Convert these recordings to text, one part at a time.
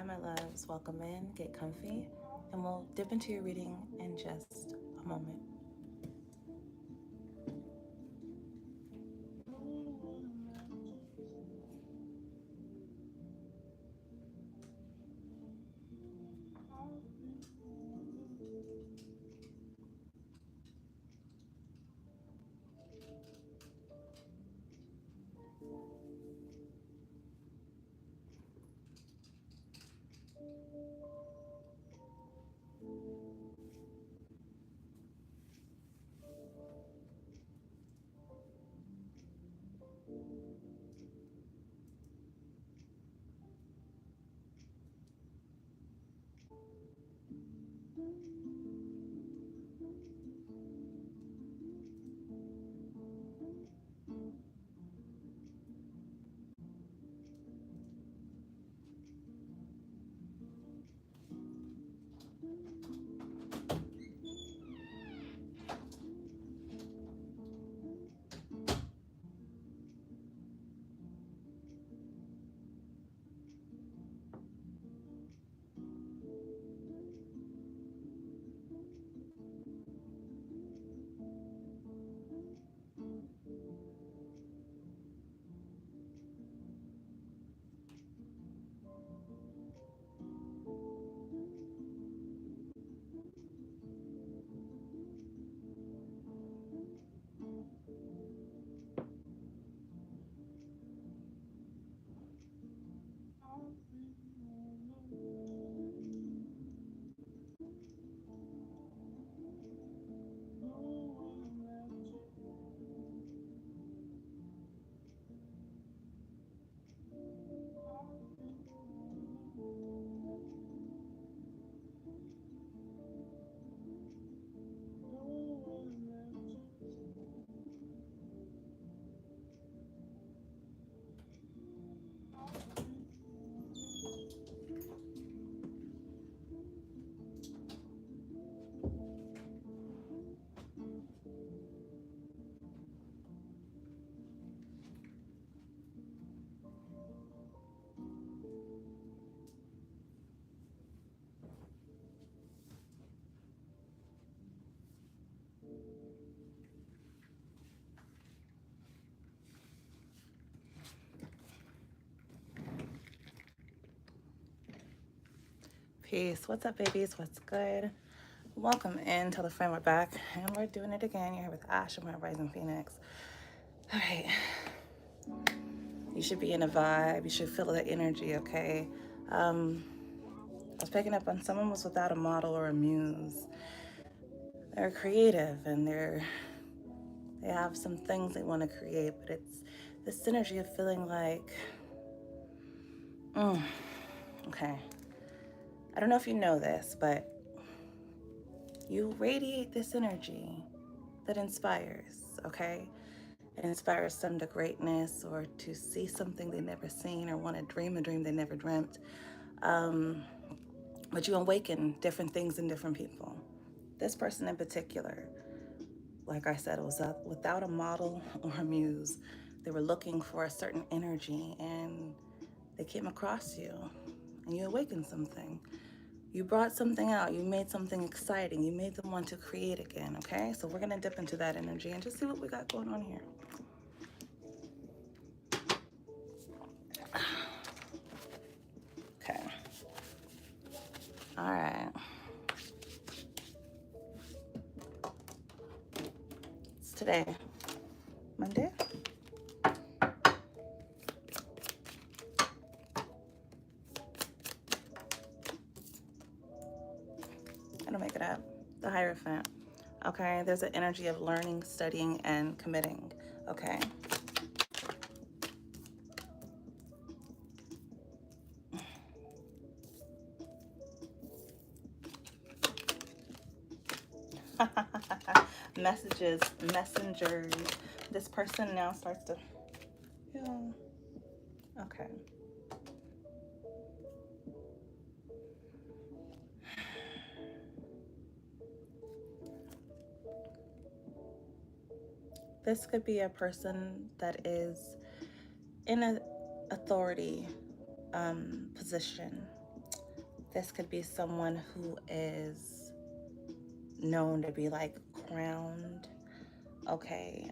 my loves. Welcome in, get comfy, and we'll dip into your reading in just a moment. Peace. What's up, babies? What's good? Welcome in. Tell a friend we're back, and we're doing it again. You're here with Ash and my rising Phoenix. All right. You should be in a vibe. You should feel the energy, okay? I was picking up on someone was without a model or a muse. They're creative and they have some things they want to create, but it's this synergy of feeling like, okay. I don't know if you know this, but you radiate this energy that inspires, okay? It inspires some to greatness or to see something they never seen or want to dream a dream they never dreamt. But you awaken different things in different people. This person in particular, like I said, it was without a model or a muse. They were looking for a certain energy and they came across you and you awakened something. You brought something out. You made something exciting. You made them want to create again, okay? So we're going to dip into that energy and just see what we got going on here. Okay. All right. It's today, Monday. I don't make it up. The Hierophant. Okay, there's an energy of learning, studying, and committing. Okay. Messages, messengers. This person now starts to, yeah. Okay. This could be a person that is in an authority position. This could be someone who is known to be like crowned. Okay.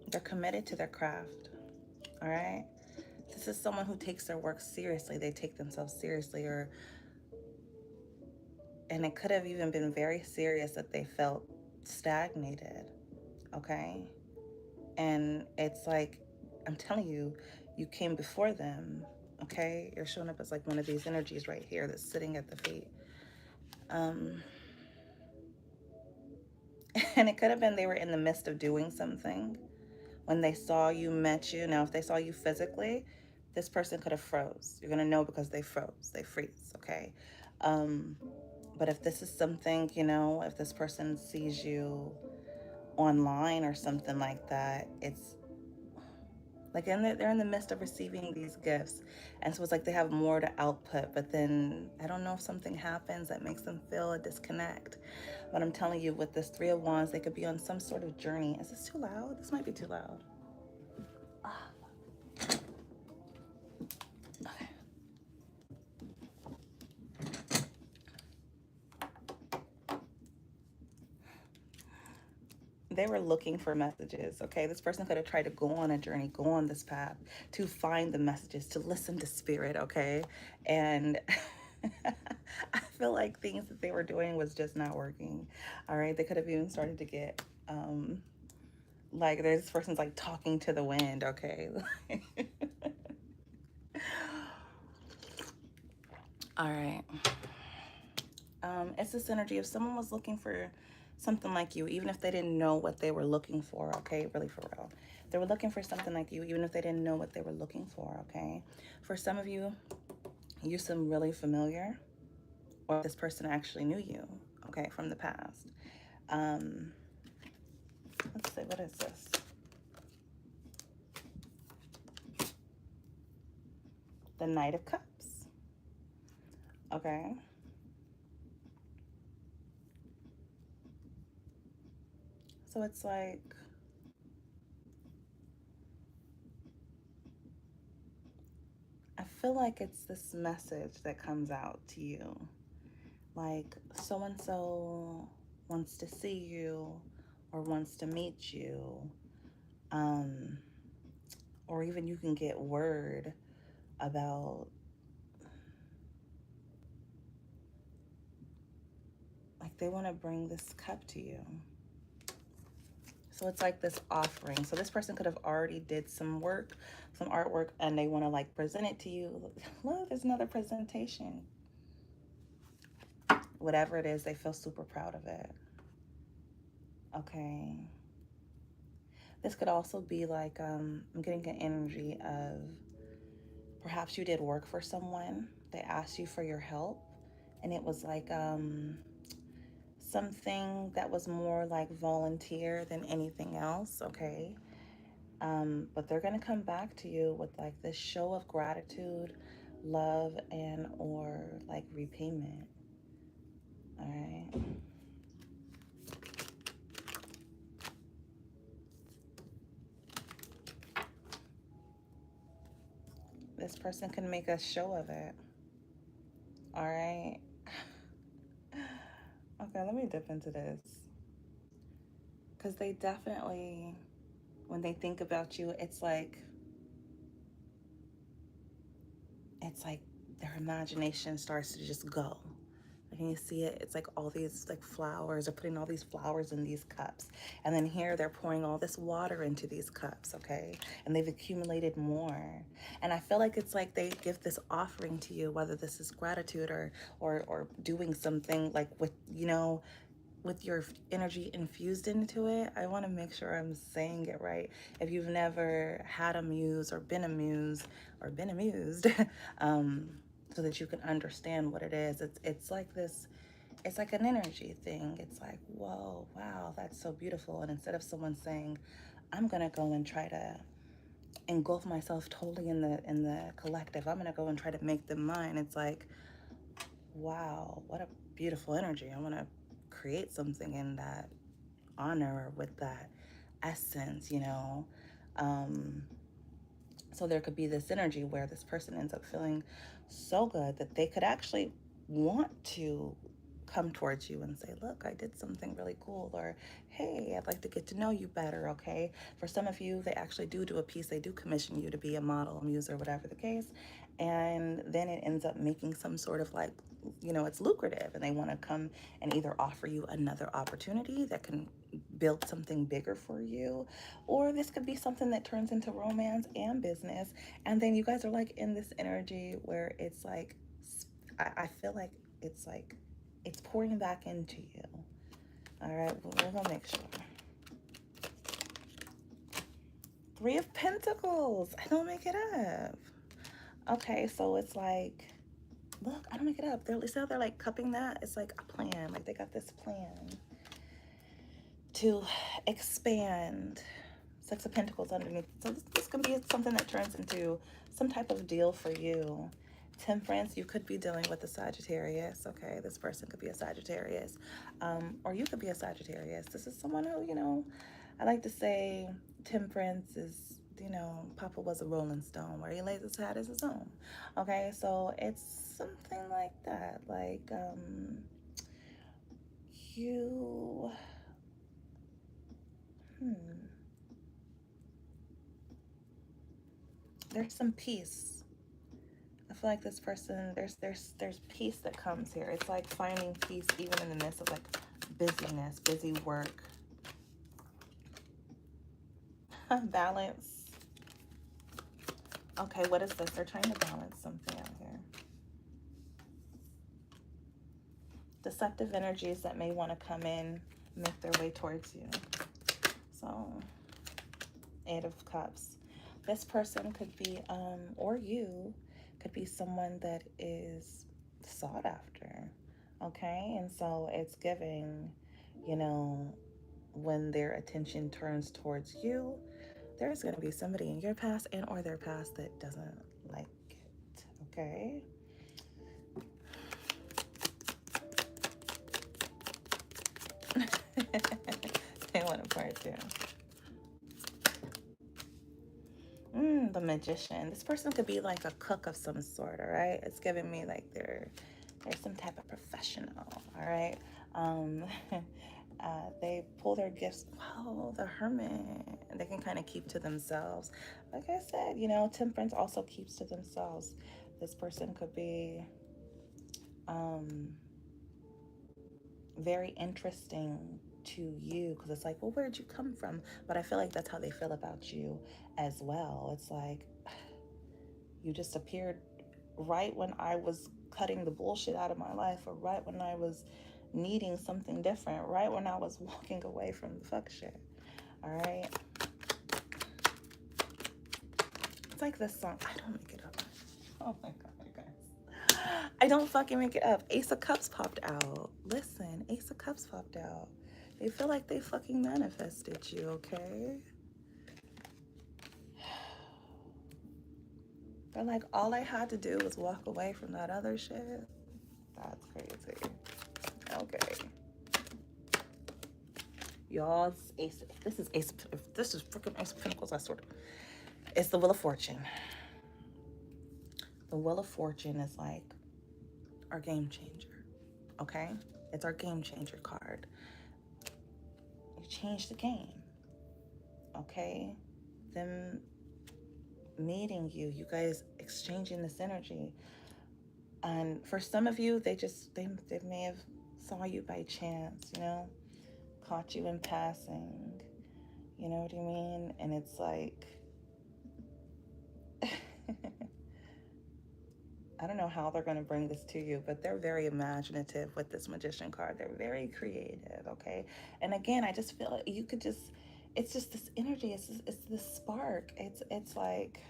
They're committed to their craft. All right. This is someone who takes their work seriously. They take themselves seriously, and it could have even been very serious that they felt stagnated. Okay. And it's like, I'm telling you, you came before them. Okay. You're showing up as like one of these energies right here that's sitting at the feet. And it could have been they were in the midst of doing something when they saw you, met you. Now, if they saw you physically, this person could have froze. You're going to know because they froze, they freeze, okay? But if this is something, if this person sees you online or something like that, it's like they're in the midst of receiving these gifts. And so it's like they have more to output, but then I don't know if something happens that makes them feel a disconnect. But I'm telling you, with this Three of Wands, they could be on some sort of journey. Is this too loud? This might be too loud. Okay. They were looking for messages, okay? This person could have tried to go on a journey, go on this path to find the messages, to listen to spirit, okay? And I feel like things that they were doing was just not working, all right? They could have even started to get, like, there's this person's like talking to the wind, okay? All right. It's this energy. If someone was looking for something like you, even if they didn't know what they were looking for, okay, really for real. They were looking for something like you, even if they didn't know what they were looking for, okay? For some of you, you seem really familiar, or this person actually knew you, okay, from the past. Let's see, what is this? The Knight of Cups, okay? So it's like, I feel like it's this message that comes out to you. Like, so-and-so wants to see you or wants to meet you. Or even you can get word about, like, they want to bring this cup to you. So it's like this offering. So this person could have already did some work, some artwork, and they want to like present it to you. Look, there's another presentation. Whatever it is, they feel super proud of it. Okay. This could also be like, I'm getting an energy of perhaps you did work for someone. They asked you for your help, and it was like something that was more like volunteer than anything else, okay? But they're gonna come back to you with like this show of gratitude, love, and or like repayment. All right. This person can make a show of it. All right. Okay, let me dip into this. Because they definitely, when they think about you, it's like their imagination starts to just go. Like, can you see it? It's like all these like flowers. They're putting all these flowers in these cups. And then here they're pouring all this water into these cups, okay? And they've accumulated more. And I feel like it's like they give this offering to you, whether this is gratitude or doing something like with your energy infused into it. I want to make sure I'm saying it right. If you've never had a muse or been a muse or been amused, so that you can understand what it is. It's like this, it's like an energy thing. It's like, whoa, wow, that's so beautiful. And instead of someone saying, I'm gonna go and try to engulf myself totally in the collective, I'm gonna go and try to make them mine. It's like, wow, what a beautiful energy. I wanna create something in that honor with that essence, So there could be this energy where this person ends up feeling so good that they could actually want to come towards you and say, look, I did something really cool, or hey, I'd like to get to know you better. Okay, for some of you, they actually do a piece. They do commission you to be a model, a muse, or whatever the case, and then it ends up making some sort of like, it's lucrative, and they want to come and either offer you another opportunity that can build something bigger for you, or this could be something that turns into romance and business, and then you guys are like in this energy where it's like, I feel like it's pouring back into you. All right, we're gonna make sure. Three of Pentacles. I don't make it up. Okay, so it's like, look, I don't make it up. They're like cupping that. It's like a plan. Like they got this plan to expand. Six of Pentacles underneath. So this can be something that turns into some type of deal for you. Temperance, you could be dealing with a Sagittarius. Okay, this person could be a Sagittarius. Or you could be a Sagittarius. This is someone who, I like to say temperance is, Papa was a rolling stone. Where he lays his hat is his own. Okay, so it's something like that. Like, you... There's some peace. I feel like this person, there's peace that comes here. It's like finding peace even in the midst of like busyness, busy work. Balance. Okay, what is this? They're trying to balance something out here. Deceptive energies that may want to come in, make their way towards you. So, Eight of Cups. This person could be, or you, could be someone that is sought after, okay? And so it's giving, when their attention turns towards you, there's going to be somebody in your past and or their past that doesn't like it, okay? They want a part two. The Magician. This person could be like a cook of some sort, all right? It's giving me like they're some type of professional, all right? They pull their gifts. Wow, the Hermit. They can kind of keep to themselves. Like I said, Temperance also keeps to themselves. This person could be very interesting to you because it's like, well, where'd you come from? But I feel like that's how they feel about you as well. It's like, you just appeared right when I was cutting the bullshit out of my life, or right when I was needing something different, right when I was walking away from the fuck shit. All right. It's like this song. I don't make it up. Oh my God, you guys. I don't fucking make it up. Ace of Cups popped out. Listen, Ace of Cups popped out. They feel like they fucking manifested you, okay? They're like, all I had to do was walk away from that other shit. That's crazy. Okay. Y'all, Ace. This is Ace. If this is freaking Ace of Pentacles, I swear. It's the Wheel of Fortune. The Wheel of Fortune is like our game changer. Okay? It's our game changer card. You change the game. Okay? Them meeting you, you guys exchanging this energy. And for some of you, they may have saw you by chance, caught you in passing. You know what I mean? And it's like, I don't know how they're going to bring this to you, but they're very imaginative with this Magician card. They're very creative, okay? And again, I just feel like you could just, it's just this energy. It's this spark. It's like,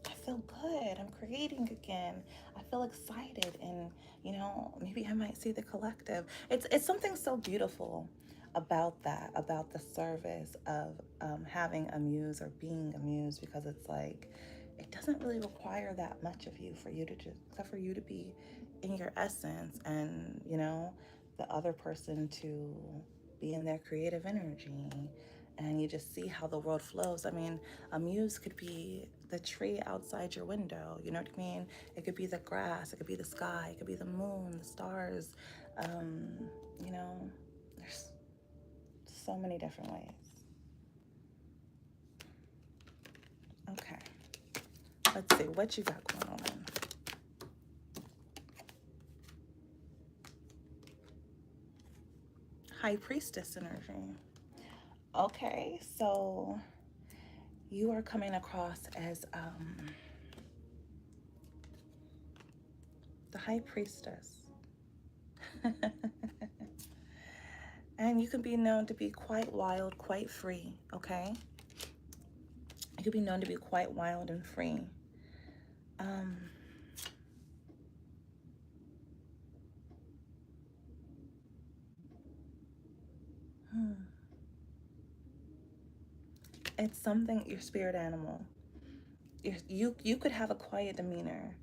I feel good. I'm creating again. I feel excited, and maybe I might see the collective. It's something so beautiful about that, about the service of having a muse or being a muse, because it's like, it doesn't really require that much of you for you to just, except for you to be in your essence, and the other person to be in their creative energy, and you just see how the world flows. I mean, a muse could be the tree outside your window. You know what I mean? It could be the grass. It could be the sky. It could be the moon, the stars. Um, you know, there's so many different ways. Okay. Let's see what you got going on. High Priestess energy. Okay, so you are coming across as the High Priestess. And you can be known to be quite wild, quite free, okay? You could be known to be quite wild and free. Um, it's something, your spirit animal. You could have a quiet demeanor,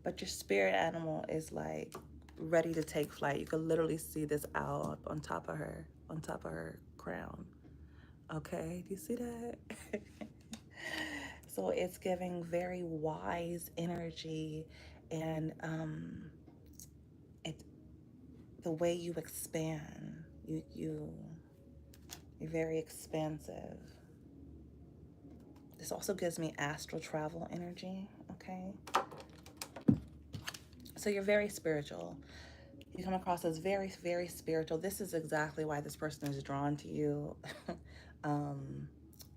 but your spirit animal is like ready to take flight. You could literally see this owl up on top of her crown. Okay, do you see that? So it's giving very wise energy, and it the way you expand, you're very expansive. This also gives me astral travel energy. Okay, so you're very spiritual. You come across as very, very spiritual. This is exactly why this person is drawn to you.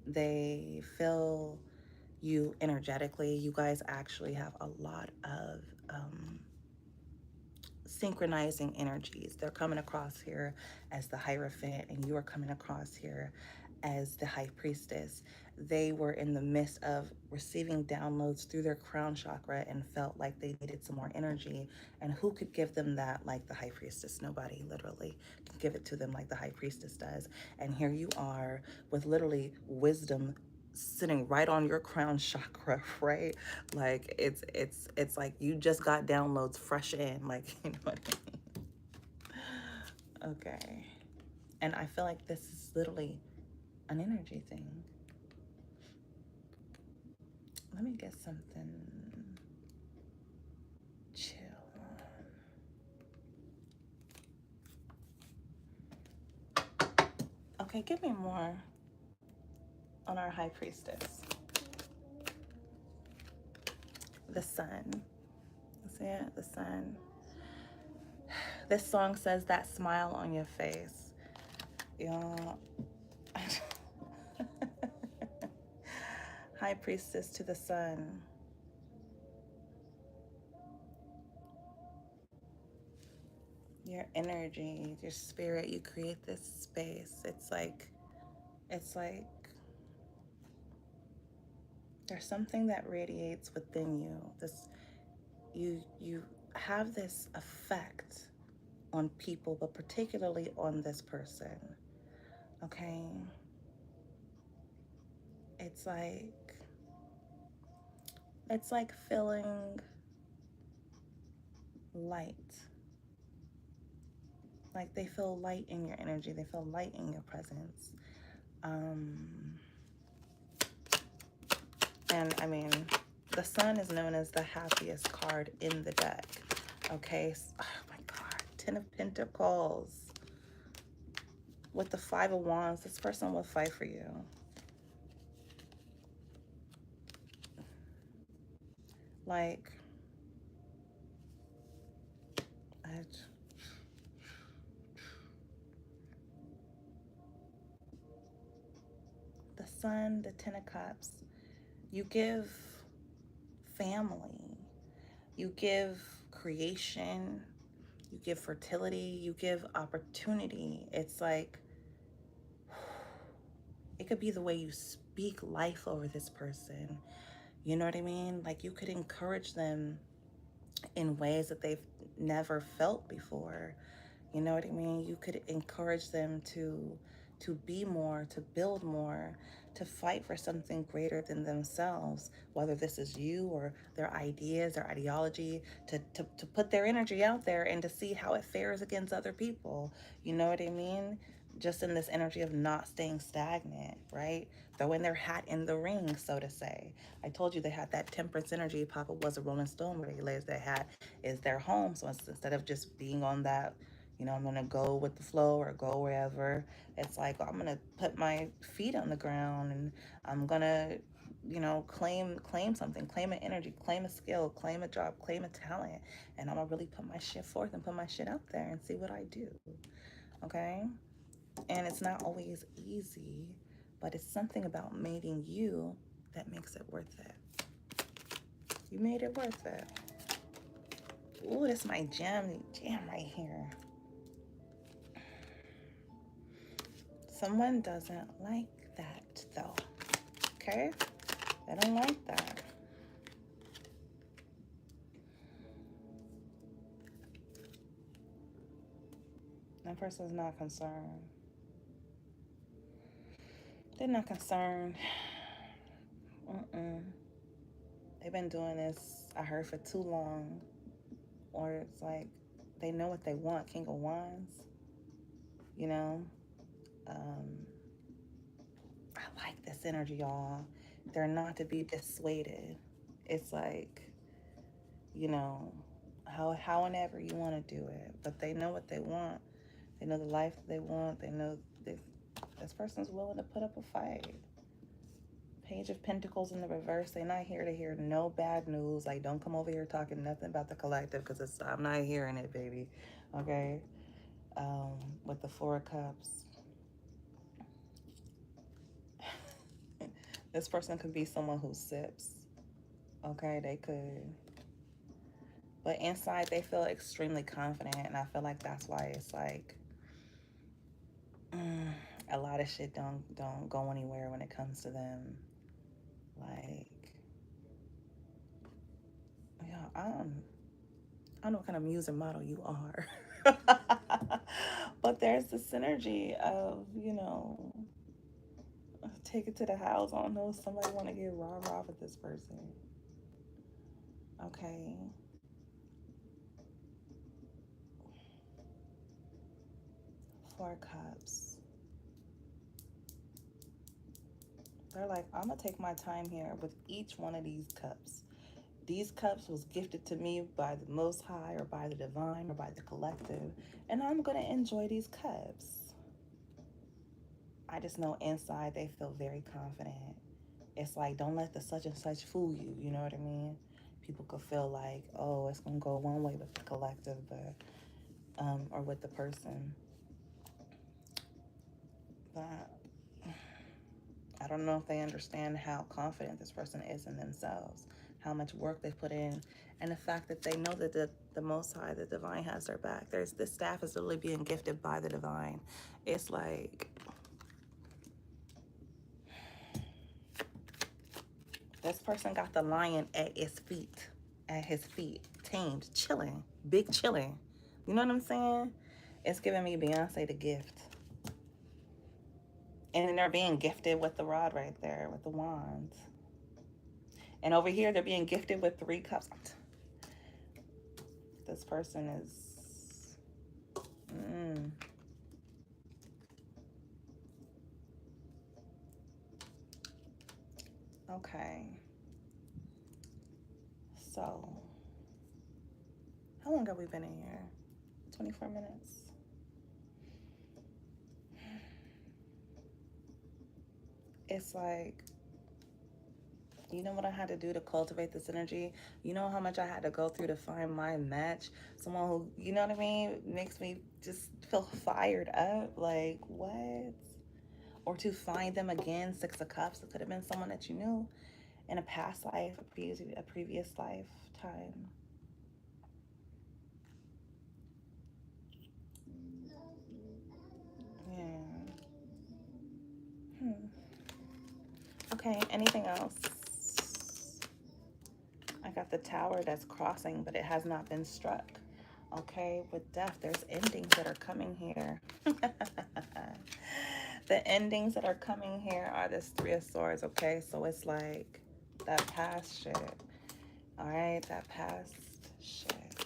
They feel you energetically. You guys actually have a lot of synchronizing energies. They're coming across here as the Hierophant, and you are coming across here as the High Priestess. They were in the midst of receiving downloads through their crown chakra and felt like they needed some more energy. And who could give them that like the High Priestess? Nobody, literally, can give it to them like the High Priestess does. And here you are with literally wisdom sitting right on your crown chakra, right? Like it's like you just got downloads fresh in, like, you know what I mean? Okay. And I feel like this is literally an energy thing. Let me get something chill. Okay, give me more on our High Priestess. The sun. See it? The sun. This song says that smile on your face. You know, High Priestess to the sun. Your energy, your spirit, you create this space. It's like there's something that radiates within you. You have this effect on people, but particularly on this person. Okay? It's like feeling light. Like they feel light in your energy. They feel light in your presence. And I mean, the sun is known as the happiest card in the deck. Okay, oh my God, 10 of Pentacles. With the 5 of Wands, this person will fight for you. Like, the sun, the 10 of Cups, you give family, you give creation, you give fertility, you give opportunity. It's like, it could be the way you speak life over this person. You know what I mean? Like you could encourage them in ways that they've never felt before. You know what I mean? You could encourage them to be more, to build more, to fight for something greater than themselves, whether this is you or their ideas, their ideology, to put their energy out there and to see how it fares against other people. You know what I mean? just in this energy of not staying stagnant, right? Throwing their hat in the ring, so to say. I told you they had that temperance energy. Papa was a Rolling Stone, where he lays their hat is their home. So instead of just being on that, I'm gonna go with the flow or go wherever, it's like, I'm gonna put my feet on the ground, and I'm gonna, claim something, claim an energy, claim a skill, claim a job, claim a talent, and I'm gonna really put my shit forth and put my shit out there and see what I do. Okay? And it's not always easy, but it's something about mating you that makes it worth it. You made it worth it. Ooh, this is my jam right here. Someone doesn't like that, though. Okay? They don't like that. That person's not concerned. They're not concerned. They've been doing this, I heard, for too long. Or it's like they know what they want. King of Wands. I like this energy, y'all. They're not to be dissuaded. It's like, however you want to do it. But they know what they want. They know the life that they want. They know this person's willing to put up a fight. Page of Pentacles in the reverse. They're not here to hear no bad news. Like, don't come over here talking nothing about the collective, because I'm not hearing it, baby. Okay? With the Four of Cups. This person could be someone who sips. Okay? They could. But inside, they feel extremely confident. And I feel like that's why it's like, a lot of shit don't go anywhere when it comes to them. Like, yeah, I don't know what kind of Muse model you are. But there's the synergy of, take it to the house. I don't know if somebody want to get rah-rah with this person. Okay. Four Cups. They're like, I'm going to take my time here with each one of these cups. These cups was gifted to me by the Most High, or by the Divine, or by the collective. And I'm going to enjoy these cups. I just know inside they feel very confident. It's like, don't let the such and such fool you. You know what I mean? People could feel like, oh, it's going to go one way with the collective, but or with the person. But I don't know if they understand how confident this person is in themselves, how much work they put in, and the fact that they know that the Most High, the Divine, has their back. This staff is literally being gifted by the Divine. It's like, this person got the lion at his feet, tamed, chilling, big chilling. You know what I'm saying? It's giving me Beyonce the gift. And then they're being gifted with the rod right there, with the wands. And over here, they're being gifted with 3 cups. This person is... Okay. So, how long have we been in here? 24 minutes. It's like, you know what I had to do to cultivate this energy? You know how much I had to go through to find my match? Someone who, you know what I mean, makes me just feel fired up. Like, what? Or to find them again, 6 of Cups. It could have been someone that you knew in a past life, a previous lifetime. Yeah. Okay, anything else? I got the Tower that's crossing, but it has not been struck. Okay, with Death, there's endings that are coming here. The endings that are coming here are this 3 of Swords, okay? So it's like that past shit. All right, that past shit.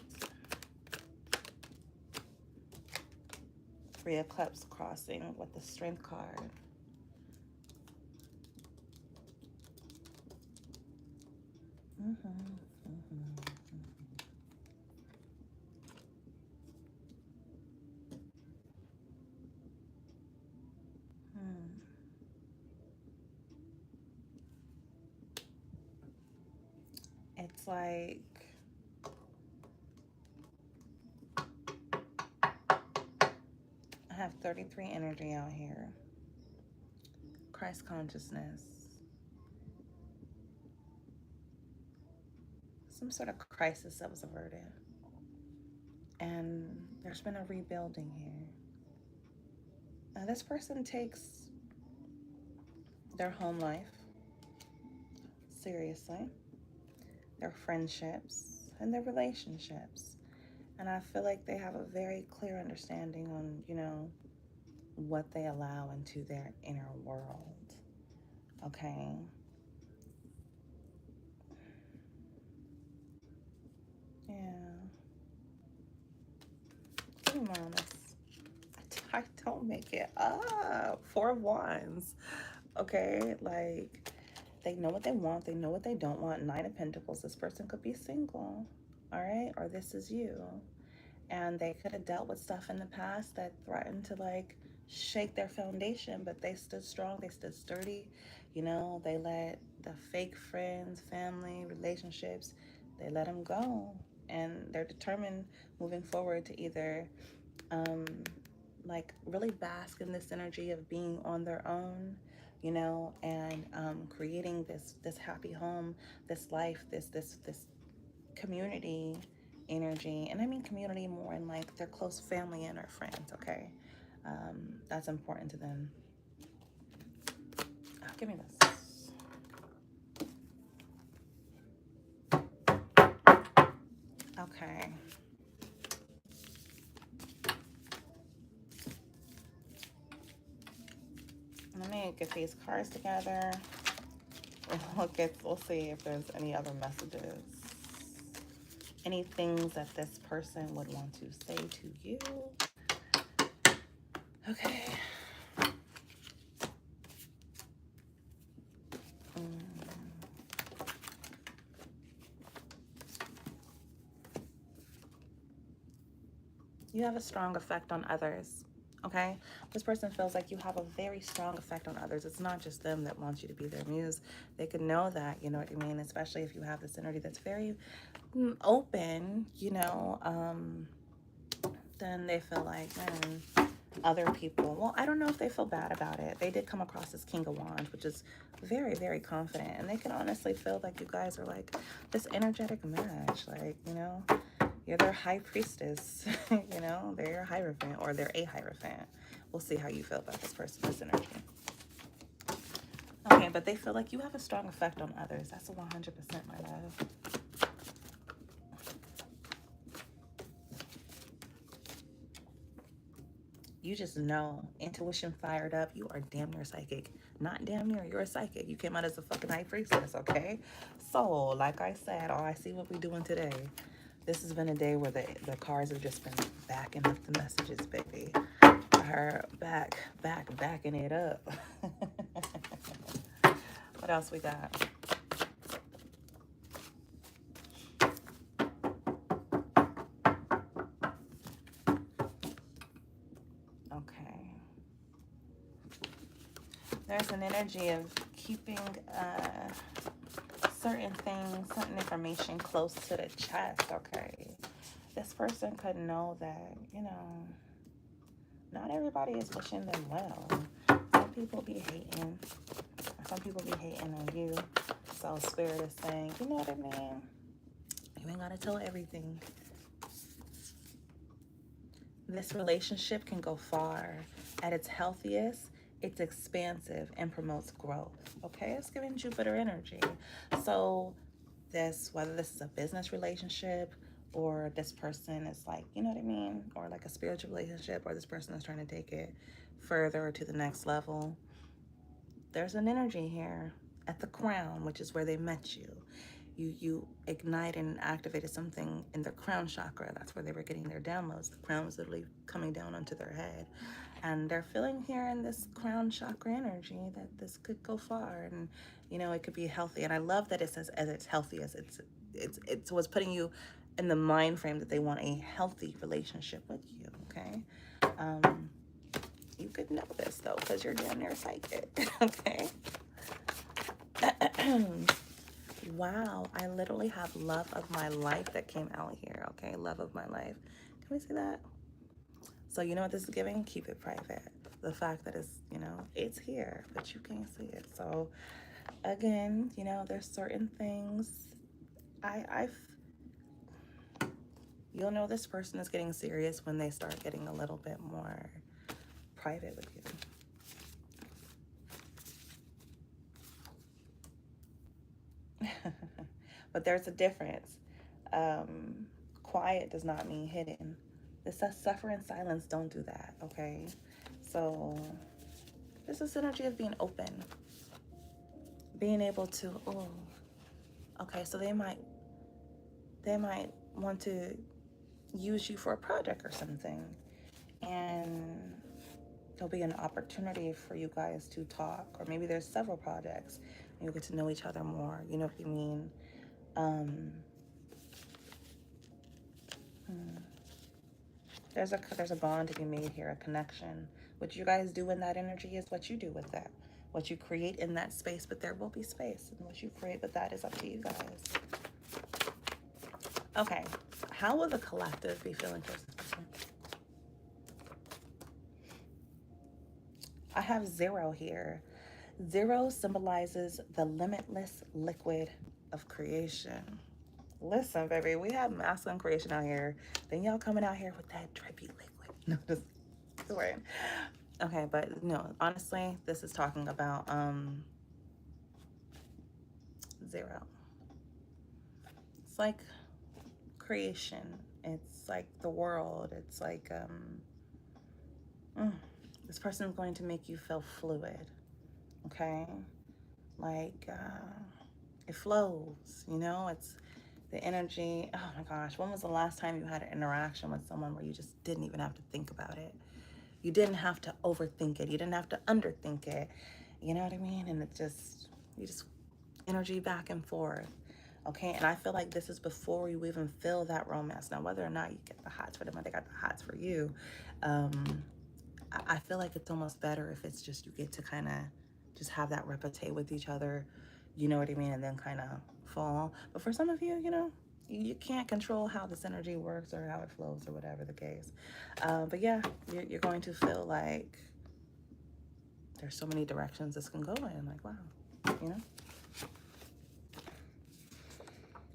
Three of Cups crossing with the Strength card. It's like I have 33 energy out here. Christ consciousness. Some sort of crisis that was averted. And there's been a rebuilding here. Now, this person takes their home life seriously, their friendships, and their relationships. And I feel like they have a very clear understanding on, you know, what they allow into their inner world. Okay? Yeah. Give me more on this. I don't make it up. 4 of Wands. Okay? Like, they know what they want. They know what they don't want. 9 of Pentacles. This person could be single. All right? Or this is you. And they could have dealt with stuff in the past that threatened to, like, shake their foundation, but they stood strong. They stood sturdy. You know, they let the fake friends, family, relationships, they let them go. And they're determined moving forward to either like really bask in this energy of being on their own, you know, and creating this happy home, this life, this community energy. And I mean community more in like their close family and their friends. Okay, that's important to them. Oh, give me this. Okay. Let me get these cards together. We'll see if there's any other messages. Any things that this person would want to say to you. Okay. You have a strong effect on others. Okay, this person feels like you have a very strong effect on others. It's not just them that wants you to be their muse. They could know that, you know what I mean? Especially if you have this energy that's very open, you know, then they feel like, man, other people, well, I don't know if they feel bad about it. They did come across as King of Wands, which is very, very confident. And they can honestly feel like you guys are like this energetic match. Like, you know, you're their high priestess, you know, they're your Hierophant or they're a Hierophant. We'll see how you feel about this person, this energy. Okay, but they feel like you have a strong effect on others. That's a 100%, my love. You just know, intuition fired up. You are damn near psychic. Not damn near, you're a psychic. You came out as a fucking high priestess, okay? So, like I said, I see what we're doing today. This has been a day where the cards have just been backing up the messages, baby. Her backing it up. What else we got? Okay. There's an energy of keeping certain things, certain information close to the chest, okay? This person could know that, you know, not everybody is wishing them well. Some people be hating. Some people be hating on you. So Spirit is saying, you know what I mean? You ain't gotta tell everything. This relationship can go far. At its healthiest, it's expansive and promotes growth. Okay, it's giving Jupiter energy. So this, whether this is a business relationship or this person is like, you know what I mean? Or like a spiritual relationship, or this person is trying to take it further to the next level. There's an energy here at the crown, which is where they met you. you ignited and activated something in their crown chakra. That's where they were getting their downloads. The crown was literally coming down onto their head. And they're feeling here in this crown chakra energy that this could go far, and you know, it could be healthy. And I love that it says as it's healthy, as it's what's putting you in the mind frame that they want a healthy relationship with you. Okay. You could know this though, because you're damn near psychic. Okay. Wow, I literally have love of my life that came out here. Okay, love of my life. Can we see that? So you know what this is giving? Keep it private. The fact that it's, you know, it's here, but you can't see it. So again, you know, there's certain things you'll know this person is getting serious when they start getting a little bit more private with you. But there's a difference. Quiet does not mean hidden. This says suffer in silence. Don't do that, okay? So there's this energy of being open, being able to, oh, okay, so they might want to use you for a project or something, and there'll be an opportunity for you guys to talk, or maybe there's several projects and you'll get to know each other more. You know what I mean? There's a bond to be made here, a connection. What you guys do in that energy is what you do with that. What you create in that space, but there will be space. And what you create with that is up to you guys. Okay, how will the collective be feeling towards this person? I have 0 here. 0 symbolizes the limitless liquid of creation. Listen, baby, we have masculine creation out here. Then y'all coming out here with that drippy liquid. No, just right. Okay, but no, honestly, this is talking about 0. It's like creation. It's like the world. It's like this person is going to make you feel fluid. Okay, like it flows. You know, it's the energy. Oh my gosh, when was the last time you had an interaction with someone where you just didn't even have to think about it? You didn't have to overthink it. You didn't have to underthink it. You know what I mean? And you just energy back and forth. Okay, and I feel like this is before you even feel that romance. Now, whether or not you get the hots for them or they got the hots for you, I feel like it's almost better if it's just you get to kind of just have that repartee with each other, you know what I mean, and then kind of fall. But for some of you, you know, you can't control how this energy works or how it flows or whatever the case. But yeah, you're going to feel like there's so many directions this can go in. Like, wow, you know.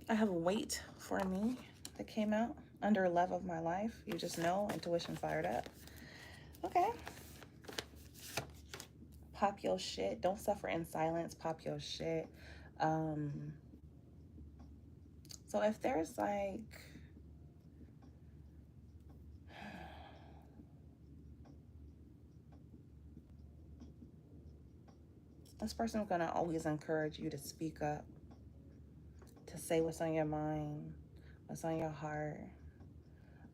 I have a weight for me that came out under love of my life. You just know, intuition fired up. Okay. Pop your shit. Don't suffer in silence. Pop your shit. So if there's like, this person's gonna always encourage you to speak up, to say what's on your mind, what's on your heart.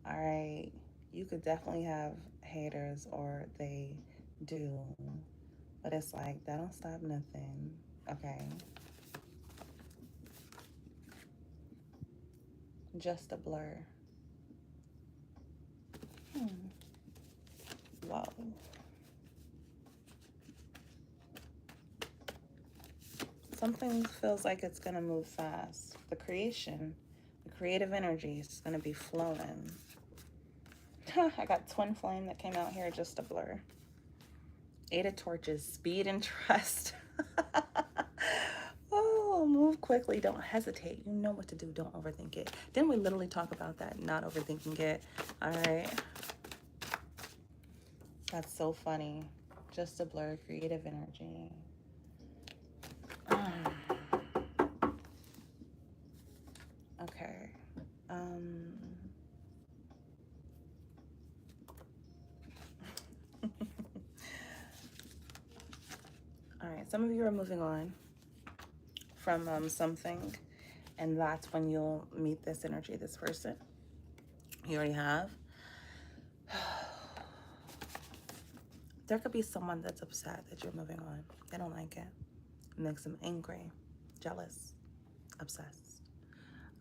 All right, you could definitely have haters, or they do, but it's like that don't stop nothing. Okay, just a blur. Whoa. Something feels like it's gonna move fast. The creation, the creative energy is gonna be flowing. I got twin flame that came out here, just a blur. 8 of torches, speed and trust. Oh, move quickly, don't hesitate. You know what to do, don't overthink it. Didn't we literally talk about that, not overthinking it? All right. That's so funny. Just a blur, creative energy. Okay. All right, some of you are moving on from something, And that's when you'll meet this energy, this person you already have. There could be someone that's upset that you're moving on. They don't like it. It makes them angry, jealous, obsessed.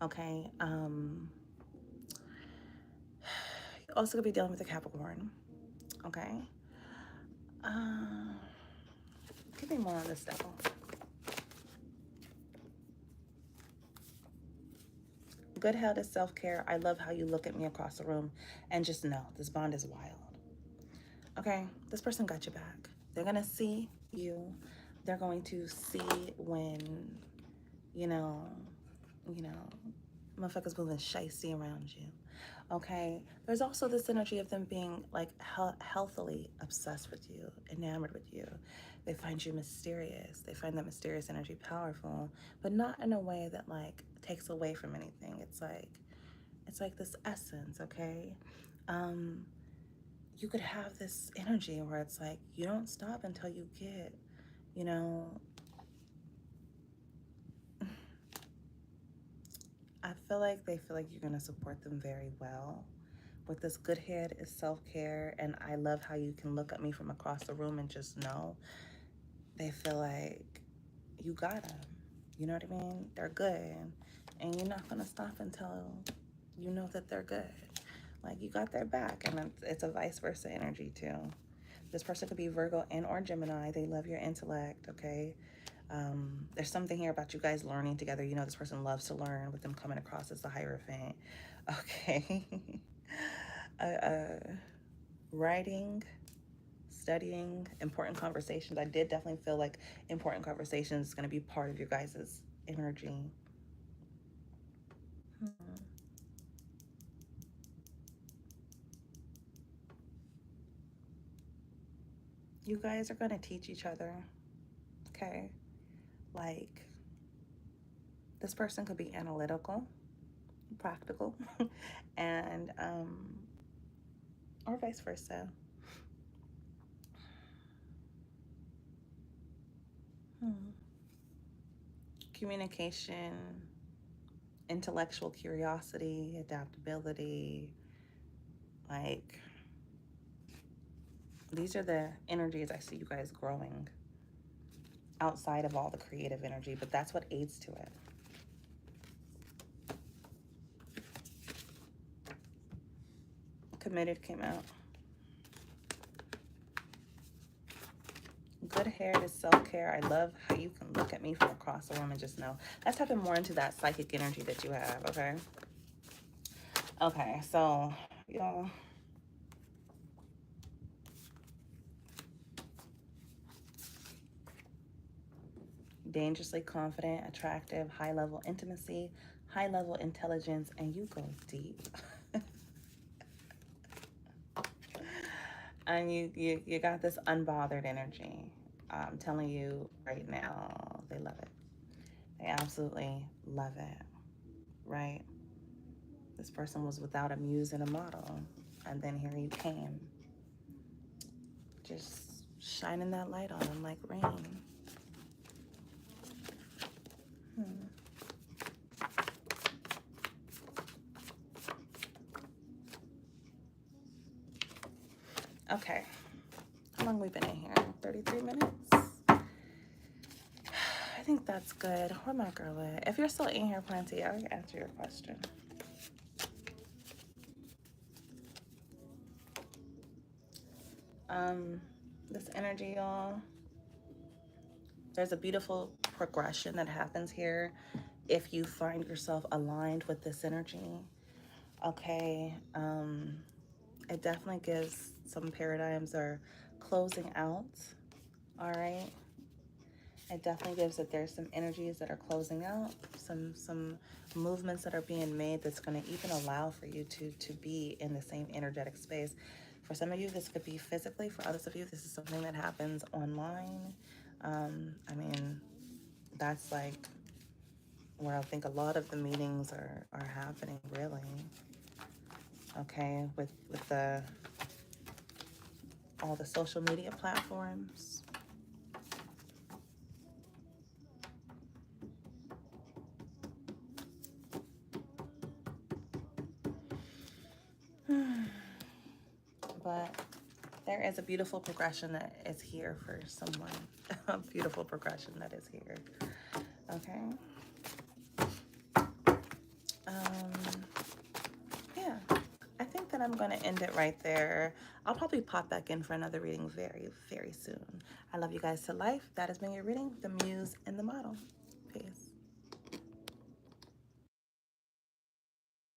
Okay. You also could be dealing with a Capricorn. Okay. Give me more on this devil. Good health is self-care. I love how you look at me across the room and just know this bond is wild. Okay, this person got your back. They're gonna see you. They're going to see when, you know, motherfuckers moving shicey around you. Okay, there's also this energy of them being like healthily obsessed with you, enamored with you. They find you mysterious. They find that mysterious energy powerful, but not in a way that like takes away from anything. It's like this essence. Okay, you could have this energy where it's like you don't stop until you get, you know, I feel like they feel like you're going to support them very well. With this good head is self-care, and I love how you can look at me from across the room and just know they feel like you got them. You know what I mean? They're good, and you're not going to stop until you know that they're good. Like you got their back, and it's a vice versa energy too. This person could be Virgo and or Gemini. They love your intellect, okay? There's something here about you guys learning together. You know, this person loves to learn with them coming across as the Hierophant, okay? Writing, studying, important conversations. I did definitely feel like important conversations is going to be part of your guys' energy. You guys are going to teach each other, okay? Like, this person could be analytical, practical, and, or vice versa. Communication, intellectual curiosity, adaptability, like, these are the energies I see you guys growing outside of all the creative energy, but that's what aids to it. Committed came out. Good hair is self-care. I love how you can look at me from across the room and just know. Let's tap in more into that psychic energy that you have, okay? Okay, so, y'all. Dangerously confident, attractive, high-level intimacy, high-level intelligence, and you go deep. And you got this unbothered energy. I'm telling you right now, they love it. They absolutely love it, right? This person was without a muse and a model, and then here you came, just shining that light on them like rain. Okay, how long we been in here? 33 minutes? I think that's good. Where my girl at? If you're still in here, Plenty, I can answer your question. This energy, y'all, there's a beautiful progression that happens here if you find yourself aligned with this energy. Okay, it definitely gives some paradigms are closing out. All right, it definitely gives that there's some energies that are closing out, some movements that are being made that's going to even allow for you to be in the same energetic space. For some of you, this could be physically. For others of you, this is something that happens online. I mean, that's like where I think a lot of the meetings are happening, really. Okay, with the all the social media platforms. but there is a beautiful progression that is here for someone. A beautiful progression that is here. Okay. Yeah, I think that I'm going to end it right there. I'll probably pop back in for another reading very, very soon. I love you guys to life. That has been your reading, the Muse and the Model. Peace.